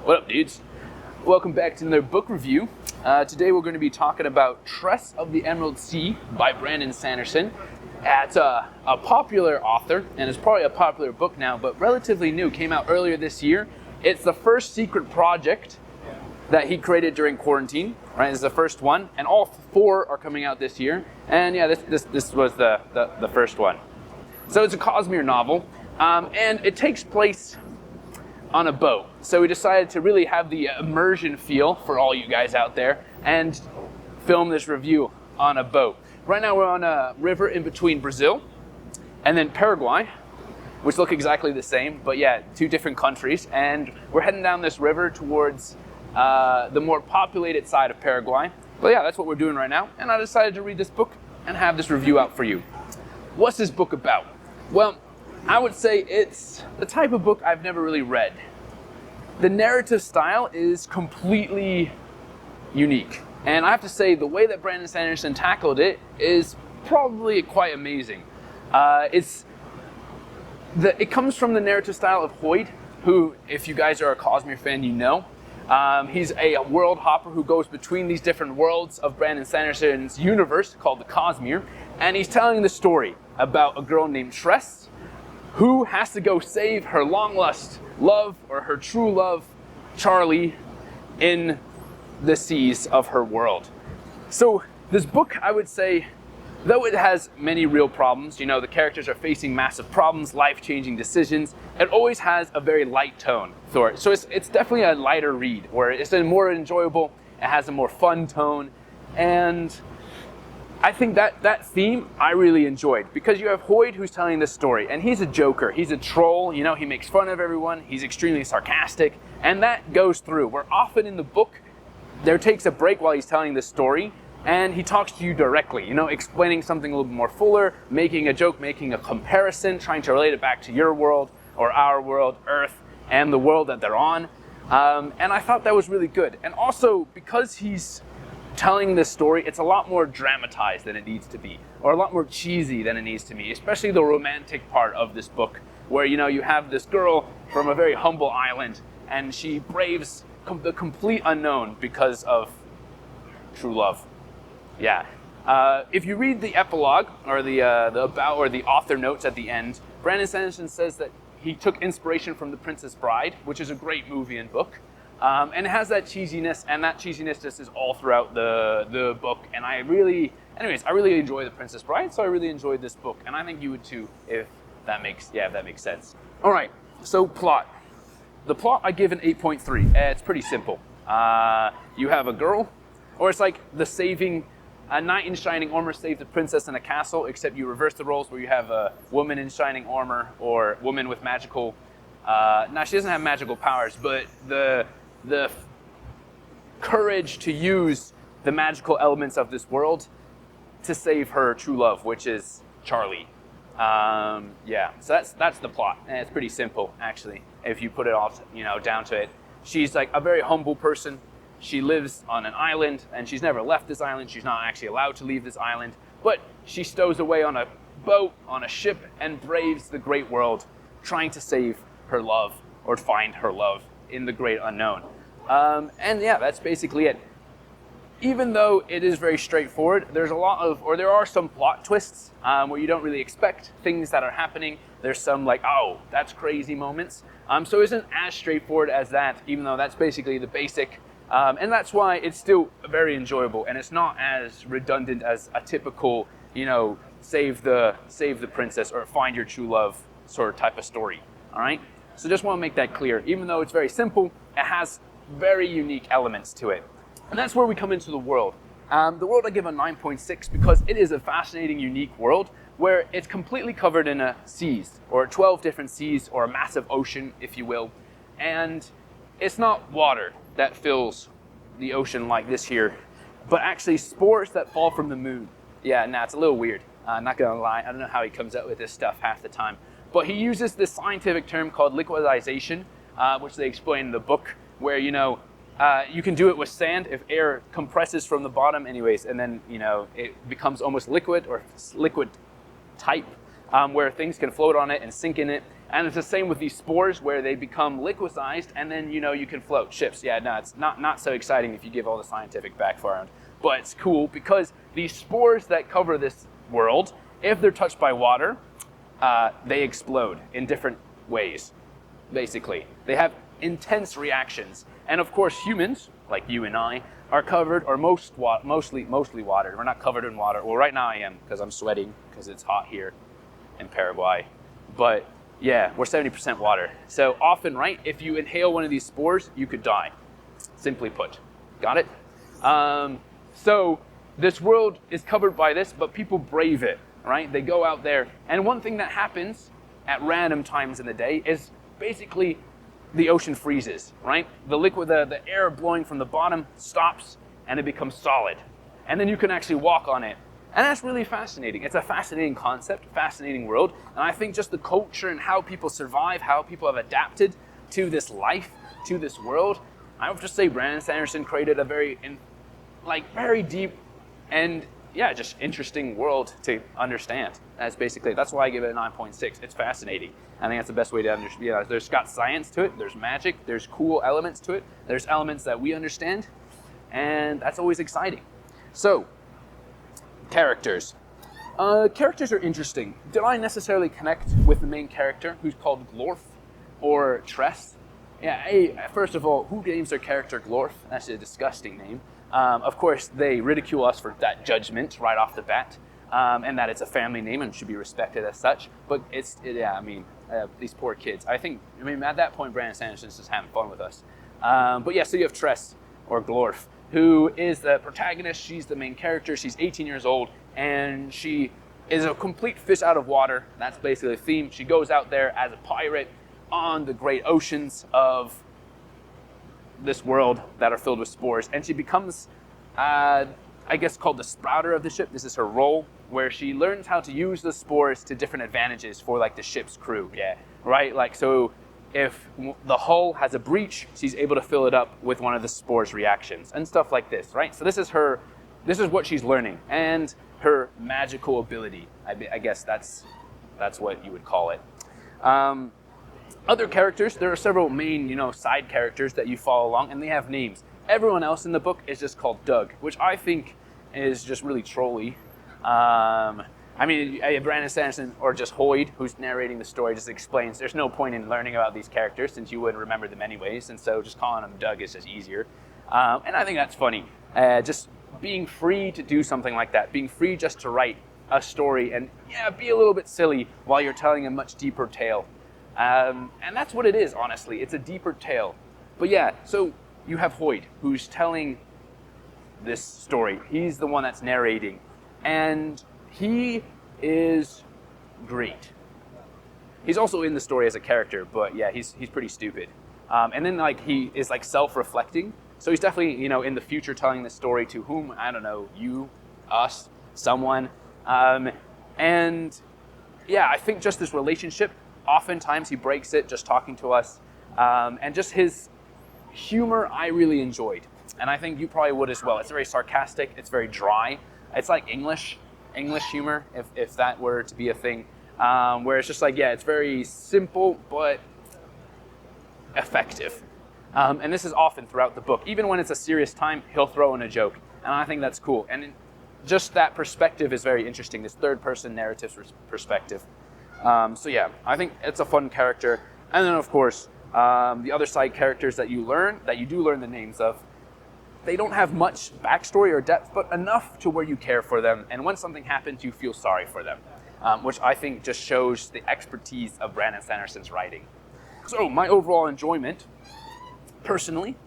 What up, dudes? Welcome back to another book review. Today we're going to be talking about Tress of the Emerald Sea by Brandon Sanderson. It's a popular author, and it's probably a popular book now, but relatively new. Came out earlier this year. It's the first secret project that he created during quarantine, right? This is the first one, and all four are coming out this year. And yeah, this was the first one. So it's a Cosmere novel, and it takes place on a boat. So we decided to really have the immersion feel for all you guys out there and film this review on a boat. Right now we're on a river in between Brazil and then Paraguay, which look exactly the same, but yeah, two different countries. And we're heading down this river towards the more populated side of Paraguay. But yeah, that's what we're doing right now. And I decided to read this book and have this review out for you. What's this book about? Well, I would say it's the type of book I've never really read. The narrative style is completely unique. And I have to say, the way that Brandon Sanderson tackled it is probably quite amazing. It comes from the narrative style of Hoyd, who, if you guys are a Cosmere fan, you know. He's a world hopper who goes between these different worlds of Brandon Sanderson's universe called the Cosmere. And he's telling the story about a girl named Tress, who has to go save her long-lost love, or her true love, Charlie, in the seas of her world. So this book, I would say, though it has many real problems, you know, the characters are facing massive problems, life-changing decisions, it always has a very light tone for it. So it's definitely a lighter read, or it's a more enjoyable, it has a more fun tone, and I think that theme I really enjoyed, because you have Hoyd who's telling this story, and he's a joker, he's a troll, you know, he makes fun of everyone, he's extremely sarcastic, and that goes through. Where often in the book, there takes a break while he's telling this story, and he talks to you directly, you know, explaining something a little bit more fuller, making a joke, making a comparison, trying to relate it back to your world, or our world, Earth, and the world that they're on. And I thought that was really good. And also, because he's telling this story, it's a lot more dramatized than it needs to be, or a lot more cheesy than it needs to be, especially the romantic part of this book, where, you know, you have this girl from a very humble island, and she braves the complete unknown because of true love. Yeah. If you read the epilogue, or the about, or the author notes at the end, Brandon Sanderson says that he took inspiration from The Princess Bride, which is a great movie and book. And it has that cheesiness, and that cheesiness just is all throughout the book. And I really enjoy The Princess Bride, so I really enjoyed this book. And I think you would too, if that makes sense. All right, so plot. The plot I give an 8.3. It's pretty simple. You have a girl, or it's like the saving, a knight in shining armor saved a princess in a castle, except you reverse the roles, where you have a woman in shining armor, or woman with magical, now she doesn't have magical powers, but the courage to use the magical elements of this world to save her true love, which is Charlie. Yeah, so that's the plot, and it's pretty simple, actually, if you put it all, you know, down to it. She's like a very humble person. She lives on an island, and she's never left this island. She's not actually allowed to leave this island, but she stows away on a boat, on a ship, and braves the great world, trying to save her love, or find her love in the great unknown. And yeah, that's basically it. Even though it is very straightforward, there are some plot twists where you don't really expect things that are happening. There's some like, oh, that's crazy moments. So it isn't as straightforward as that, even though that's basically the basic. And that's why it's still very enjoyable, and it's not as redundant as a typical, you know, save the princess or find your true love sort of type of story. All right. So just want to make that clear. Even though it's very simple, it has very unique elements to it. And that's where we come into the world. The world I give a 9.6 because it is a fascinating, unique world where it's completely covered in seas, or 12 different seas, or a massive ocean, if you will. And it's not water that fills the ocean like this here, but actually spores that fall from the moon. Yeah, nah, it's a little weird. Not gonna lie, I don't know how he comes up with this stuff half the time. But he uses this scientific term called liquidization, which they explain in the book, where, you know, you can do it with sand if air compresses from the bottom anyways, and then, you know, it becomes almost liquid, or liquid type, where things can float on it and sink in it. And it's the same with these spores where they become liquidized and then, you can float ships. Yeah, no, it's not so exciting if you give all the scientific background. But it's cool because these spores that cover this world, if they're touched by water, they explode in different ways, basically. They have intense reactions. And of course, humans, like you and I, are covered, or mostly water. We're not covered in water. Well, right now I am, because I'm sweating, because it's hot here in Paraguay. But yeah, we're 70% water. So often, right, if you inhale one of these spores, you could die, simply put. Got it? So this world is covered by this, but people brave it, right? They go out there. And one thing that happens at random times in the day is basically the ocean freezes, right? The air blowing from the bottom stops and it becomes solid. And then you can actually walk on it. And that's really fascinating. It's a fascinating concept, fascinating world. And I think just the culture and how people survive, how people have adapted to this life, to this world. I would just say Brandon Sanderson created a very deep and just interesting world to understand. That's why I give it a 9.6. It's fascinating. I think that's the best way to understand. There's got science to it, there's magic, there's cool elements to it, there's elements that we understand, and that's always exciting. So, characters. Characters are interesting. Did I necessarily connect with the main character, who's called Glorf, or Tress? Yeah, first of all, who names their character Glorf? That's a disgusting name. Of course, they ridicule us for that judgment right off the bat, and that it's a family name and should be respected as such. But these poor kids. At that point, Brandon Sanderson's just having fun with us. So you have Tress, or Glorf, who is the protagonist. She's the main character. She's 18 years old, and she is a complete fish out of water. That's basically the theme. She goes out there as a pirate on the great oceans of this world that are filled with spores, and she becomes called the sprouter of the ship. This is her role, where she learns how to use the spores to different advantages for the ship's crew. Yeah, right. So if the hull has a breach, she's able to fill it up with one of the spores reactions and stuff like this, right? So this is what she's learning, and her magical ability. I guess that's what you would call it. Other characters, there are several main, side characters that you follow along, and they have names. Everyone else in the book is just called Doug, which I think is just really trolly. Brandon Sanderson, or just Hoyd, who's narrating the story, just explains there's no point in learning about these characters since you wouldn't remember them anyways, and so just calling him Doug is just easier. And I think that's funny. Just being free to do something like that, being free just to write a story and be a little bit silly while you're telling a much deeper tale. And that's what it is, honestly. It's a deeper tale. But so you have Hoyd, who's telling this story. He's the one that's narrating. And he is great. He's also in the story as a character, but he's pretty stupid. And then he is self-reflecting. So he's definitely, in the future telling this story to whom, I don't know, you, us, someone. I think just this relationship, oftentimes he breaks it just talking to us. And just his humor I really enjoyed. And I think you probably would as well. It's very sarcastic. It's very dry. It's like English humor, if that were to be a thing. Where it's just it's very simple but effective. And this is often throughout the book. Even when it's a serious time, he'll throw in a joke. And I think that's cool. And just that perspective is very interesting, this third-person narrative perspective. I think it's a fun character. And then, of course, the other side characters that you do learn the names of, they don't have much backstory or depth, but enough to where you care for them. And when something happens, you feel sorry for them, which I think just shows the expertise of Brandon Sanderson's writing. So my overall enjoyment, personally,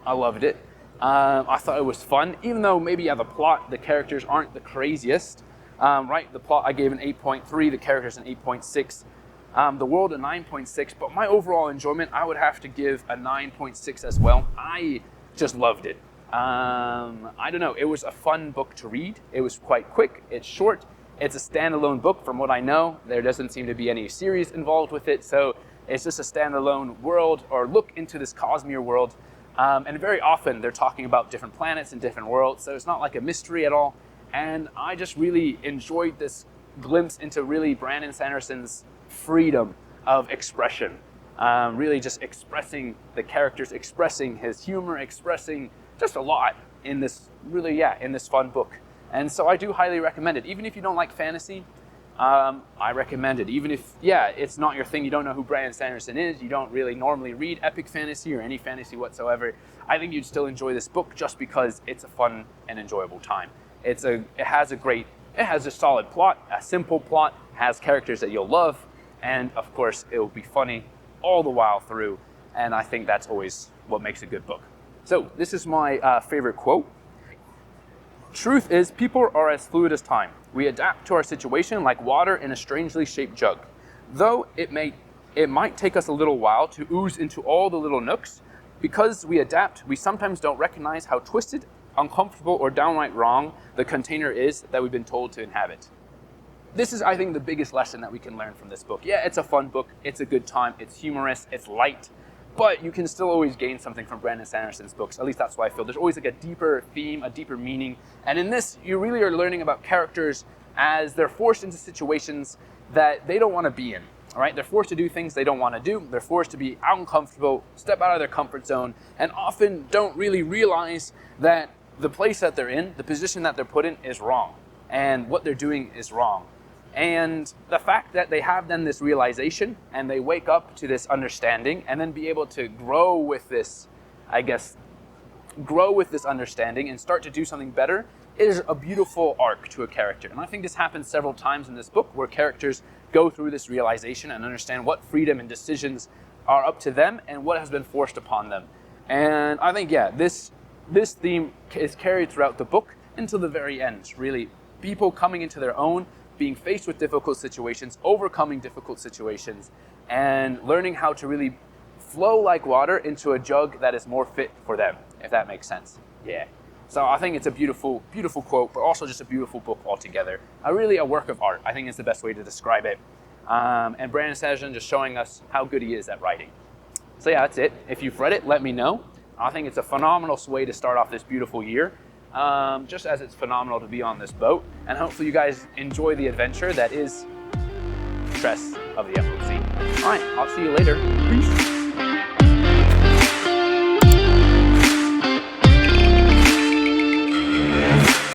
I loved it. I thought it was fun, even though maybe the characters aren't the craziest. The plot I gave an 8.3, the characters an 8.6, the world a 9.6, but my overall enjoyment, I would have to give a 9.6 as well. I just loved it. I don't know, it was a fun book to read. It was quite quick, it's short, it's a standalone book from what I know. There doesn't seem to be any series involved with it, so it's just a standalone world, or look into this Cosmere world. And very often they're talking about different planets and different worlds, so it's not like a mystery at all. And I just really enjoyed this glimpse into really Brandon Sanderson's freedom of expression. Really just expressing the characters, expressing his humor, expressing just a lot in this in this fun book. And so I do highly recommend it. Even if you don't like fantasy, I recommend it. Even if, it's not your thing, you don't know who Brandon Sanderson is, you don't really normally read epic fantasy or any fantasy whatsoever, I think you'd still enjoy this book just because it's a fun and enjoyable time. It has a solid plot, a simple plot, has characters that you'll love, and of course it will be funny all the while through, and I think that's always what makes a good book. So this is my favorite quote. Truth is, people are as fluid as time. We adapt to our situation like water in a strangely shaped jug. Though it might take us a little while to ooze into all the little nooks, because we adapt, we sometimes don't recognize how twisted, uncomfortable, or downright wrong the container is that we've been told to inhabit. This is, I think, the biggest lesson that we can learn from this book. Yeah, it's a fun book, it's a good time, it's humorous, it's light, but you can still always gain something from Brandon Sanderson's books. At least that's what I feel. There's always like a deeper theme, a deeper meaning. And in this, you really are learning about characters as they're forced into situations that they don't want to be in. All right, they're forced to do things they don't want to do. They're forced to be uncomfortable, step out of their comfort zone, and often don't really realize that the place that they're in, the position that they're put in, is wrong. And what they're doing is wrong. And the fact that they have then this realization and they wake up to this understanding and then be able to grow with this understanding and start to do something better is a beautiful arc to a character. And I think this happens several times in this book where characters go through this realization and understand what freedom and decisions are up to them and what has been forced upon them. And I think, this theme is carried throughout the book until the very end, really. People coming into their own, being faced with difficult situations, overcoming difficult situations, and learning how to really flow like water into a jug that is more fit for them, if that makes sense. Yeah. So I think it's a beautiful, beautiful quote, but also just a beautiful book altogether. Really a work of art, I think is the best way to describe it. And Brandon Sanderson just showing us how good he is at writing. So yeah, that's it. If you've read it, let me know. I think it's a phenomenal way to start off this beautiful year. Just as it's phenomenal to be on this boat, and hopefully you guys enjoy the adventure that is Tress of the Emerald Sea. All right, I'll see you later. Peace.